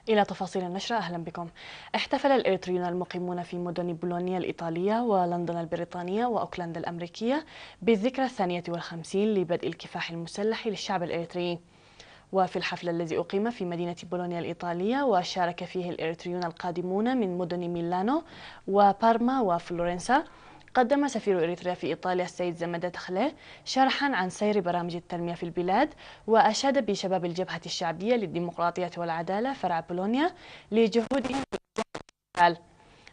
إلى تفاصيل النشرة أهلا بكم. احتفل الإريتريون المقيمون في مدن بولونيا الإيطالية ولندن البريطانية وأوكلاند الأمريكية بالذكرى 52 لبدء الكفاح المسلح للشعب الإريتري. وفي الحفل الذي أقيم في مدينة بولونيا الإيطالية وشارك فيه الإريتريون القادمون من مدن ميلانو وبارما وفلورنسا، قدم سفير إريتريا في إيطاليا السيد زمدة تخليه شرحا عن سير برامج التنمية في البلاد، وأشاد بشباب الجبهة الشعبية للديمقراطية والعدالة فرع بولونيا لجهودهم في الحال.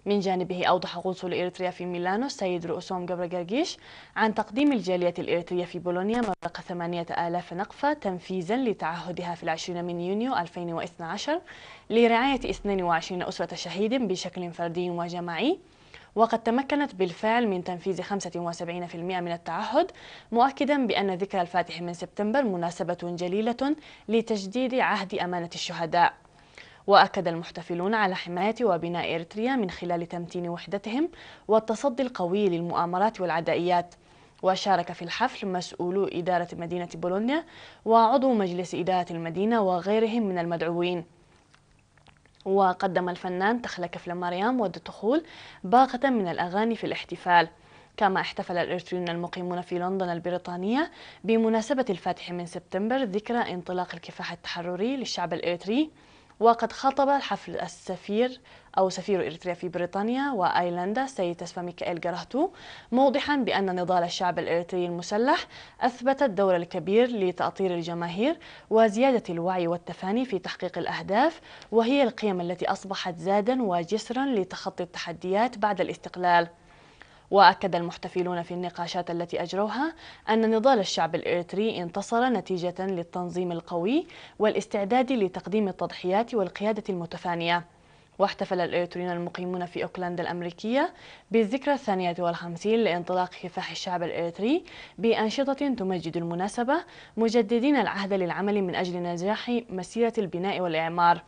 من جانبه أوضح قنصل إريتريا في ميلانو السيد رؤوسهم جبرجرجيش عن تقديم الجالية الإريترية في بولونيا مبلغ 8000 نقفة تنفيذا لتعهدها في 20 من يونيو 2012 لرعاية 22 أسرة شهيد بشكل فردي وجماعي، وقد تمكنت بالفعل من تنفيذ 75% من التعهد، مؤكدا بأن ذكرى الفاتح من سبتمبر مناسبة جليلة لتجديد عهد أمانة الشهداء. وأكد المحتفلون على حماية وبناء إريتريا من خلال تمتين وحدتهم والتصدي القوي للمؤامرات والعدائيات. وشارك في الحفل مسؤولو إدارة مدينة بولونيا وعضو مجلس إدارة المدينة وغيرهم من المدعوين. وقدم الفنان تخلى فلاماريام والدخول باقة من الأغاني في الاحتفال. كما احتفل الإريتريون المقيمون في لندن البريطانية بمناسبة الفاتح من سبتمبر ذكرى انطلاق الكفاح التحرري للشعب الإريتري. وقد خاطب الحفل سفير إريتريا في بريطانيا وأيرلندا السيد تسفا ميكائيل جراهتو، موضحا بأن نضال الشعب الإريتري المسلح أثبت الدور الكبير لتأطير الجماهير وزيادة الوعي والتفاني في تحقيق الأهداف، وهي القيم التي أصبحت زادا وجسرا لتخطي التحديات بعد الاستقلال. وأكد المحتفلون في النقاشات التي أجروها أن نضال الشعب الإريتري انتصر نتيجة للتنظيم القوي والاستعداد لتقديم التضحيات والقيادة المتفانية. واحتفل الإريتريون المقيمون في أوكلاند الأمريكية بالذكرى 52 لانطلاق كفاح الشعب الإريتري بأنشطة تمجد المناسبة، مجددين العهد للعمل من أجل نجاح مسيرة البناء والإعمار.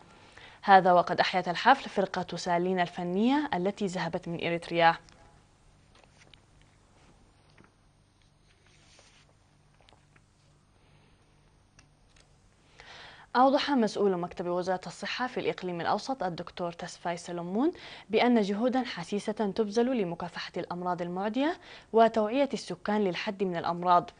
هذا وقد أحيت الحفل فرقة سالين الفنية التي ذهبت من إريتريا. أوضح مسؤول مكتب وزارة الصحة في الإقليم الأوسط الدكتور تسفاي سلمون بأن جهودا حسيسة تبذل لمكافحة الأمراض المعدية وتوعية السكان للحد من الأمراض.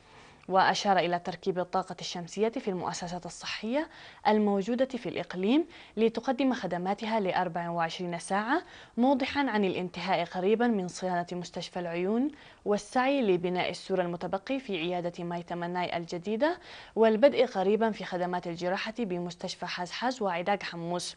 وأشار إلى تركيب الطاقة الشمسية في المؤسسات الصحية الموجودة في الإقليم لتقدم خدماتها ل 24 ساعة، موضحا عن الانتهاء قريبا من صيانة مستشفى العيون والسعي لبناء السور المتبقي في عيادة ماي تمناي الجديدة، والبدء قريبا في خدمات الجراحة بمستشفى حزحز وعداق حمص.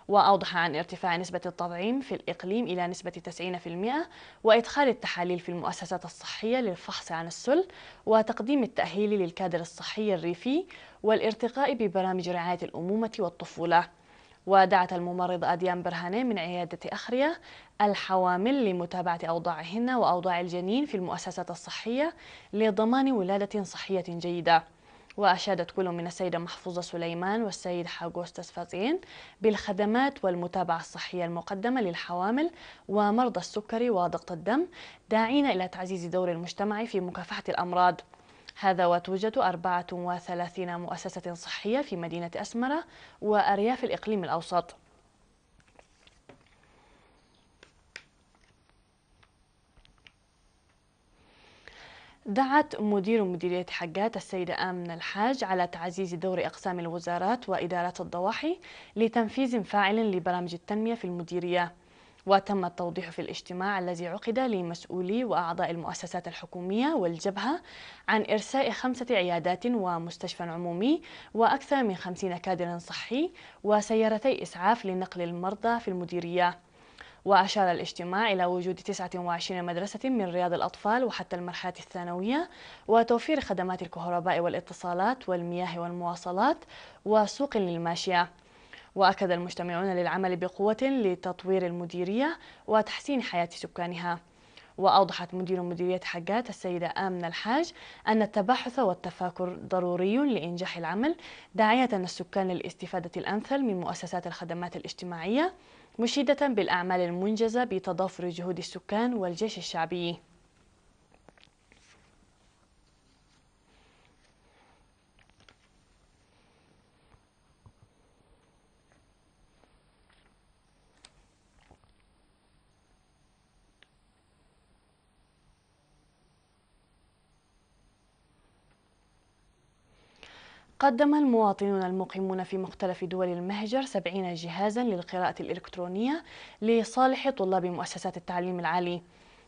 وأوضح عن ارتفاع نسبة التطعيم في الإقليم إلى نسبة 90%، وإدخال التحاليل في المؤسسات الصحية للفحص عن السل، وتقديم التأهيل للكادر الصحي الريفي، والارتقاء ببرامج رعاية الأمومة والطفولة. ودعت الممرضة أديان برهاني من عيادة أخرية الحوامل لمتابعة أوضاعهن وأوضاع الجنين في المؤسسات الصحية لضمان ولادة صحية جيدة. وأشادت كل من السيدة محفوظة سليمان والسيد حاغوستس فازين بالخدمات والمتابعة الصحية المقدمة للحوامل ومرضى السكري وضغط الدم، داعين إلى تعزيز دور المجتمع في مكافحة الأمراض. هذا وتوجد 34 مؤسسة صحية في مدينة أسمرة وأرياف الإقليم الأوسط. دعت مدير مديرية حقات السيدة آمنة الحاج على تعزيز دور أقسام الوزارات وإدارات الضواحي لتنفيذ فاعل لبرامج التنمية في المديرية. وتم التوضيح في الاجتماع الذي عقد لمسؤولي وأعضاء المؤسسات الحكومية والجبهة عن إرساء 5 عيادات ومستشفى عمومي وأكثر من 50 كادر صحي وسيارتي إسعاف لنقل المرضى في المديرية. وأشار الاجتماع إلى وجود 29 مدرسة من رياض الأطفال وحتى المرحلة الثانوية، وتوفير خدمات الكهرباء والاتصالات والمياه والمواصلات وسوق للماشية. وأكد المجتمعون للعمل بقوة لتطوير المديرية وتحسين حياة سكانها. وأوضحت مدير مديرية حقات السيدة آمنة الحاج أن التباحث والتفاكر ضروري لإنجاح العمل، داعية السكان للاستفادة الأمثل من مؤسسات الخدمات الاجتماعية، مشيدة بالأعمال المنجزة بتضافر جهود السكان والجيش الشعبي. قدم المواطنون المقيمون في مختلف دول المهجر 70 جهازا للقراءة الإلكترونية لصالح طلاب مؤسسات التعليم العالي.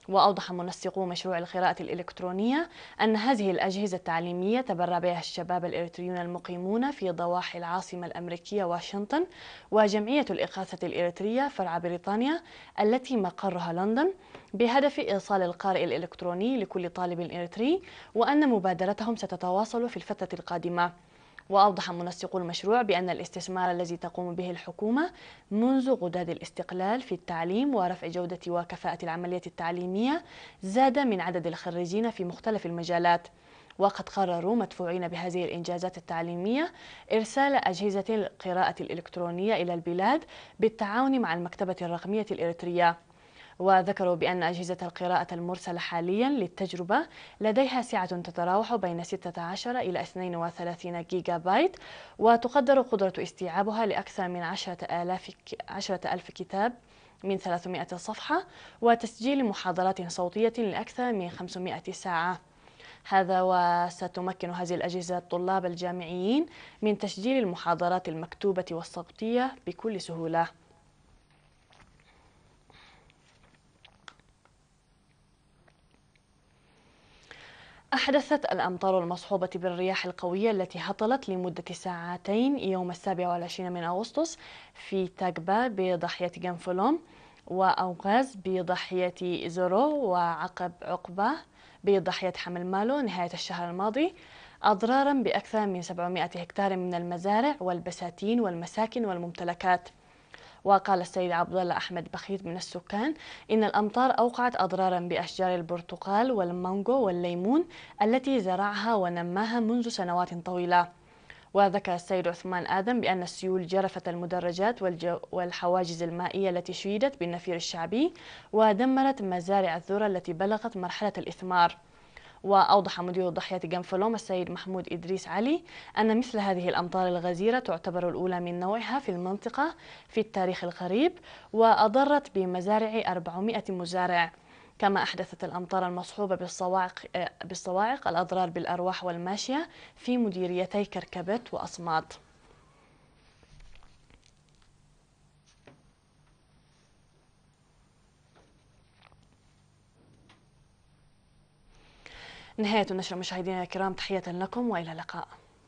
وأوضح منسقو مشروع القراءة الإلكترونية أن هذه الأجهزة التعليمية تبرع بها الشباب الإريتريون المقيمون في ضواحي العاصمة الأمريكية واشنطن وجمعية الإغاثة الإريترية فرع بريطانيا التي مقرها لندن، بهدف إيصال القارئ الإلكتروني لكل طالب إريتري، وأن مبادرتهم ستتواصل في الفترة القادمة. وأوضح منسقو المشروع بأن الاستثمار الذي تقوم به الحكومة منذ غداد الاستقلال في التعليم ورفع جودة وكفاءة العملية التعليمية زاد من عدد الخريجين في مختلف المجالات. وقد قرروا مدفوعين بهذه الإنجازات التعليمية إرسال أجهزة القراءة الإلكترونية إلى البلاد بالتعاون مع المكتبة الرقمية الإريترية. وذكروا بأن أجهزة القراءة المرسلة حاليا للتجربة لديها سعة تتراوح بين 16 إلى 32 جيجا بايت، وتقدر قدرة استيعابها لأكثر من 10,000 كتاب من 300 صفحة، وتسجيل محاضرات صوتية لأكثر من 500 ساعة. هذا وستمكن هذه الأجهزة الطلاب الجامعيين من تسجيل المحاضرات المكتوبة والصوتية بكل سهولة. أحدثت الأمطار المصحوبة بالرياح القوية التي هطلت لمدة ساعتين يوم 27 من أغسطس في تاكبا بضاحية جنفلوم، وأوغاز بضاحية زورو، وعقب عقبة بضاحية حمل مالو نهاية الشهر الماضي، أضرارا بأكثر من 700 هكتار من المزارع والبساتين والمساكن والممتلكات. وقال السيد عبد الله أحمد بخيت من السكان إن الأمطار أوقعت أضرارا بأشجار البرتقال والمانجو والليمون التي زرعها ونماها منذ سنوات طويلة. وذكر السيد عثمان آدم بأن السيول جرفت المدرجات والحواجز المائية التي شيدت بالنفير الشعبي، ودمرت مزارع الذرة التي بلغت مرحلة الإثمار. وأوضح مدير ضاحية جنفلوم السيد محمود إدريس علي أن مثل هذه الأمطار الغزيرة تعتبر الأولى من نوعها في المنطقة في التاريخ القريب، وأضرت بمزارع 400 مزارع. كما أحدثت الأمطار المصحوبة بالصواعق الأضرار بالأرواح والماشية في مديريتي كركبت وأصمات. نهاية النشرة مشاهدينا الكرام، تحية لكم وإلى اللقاء.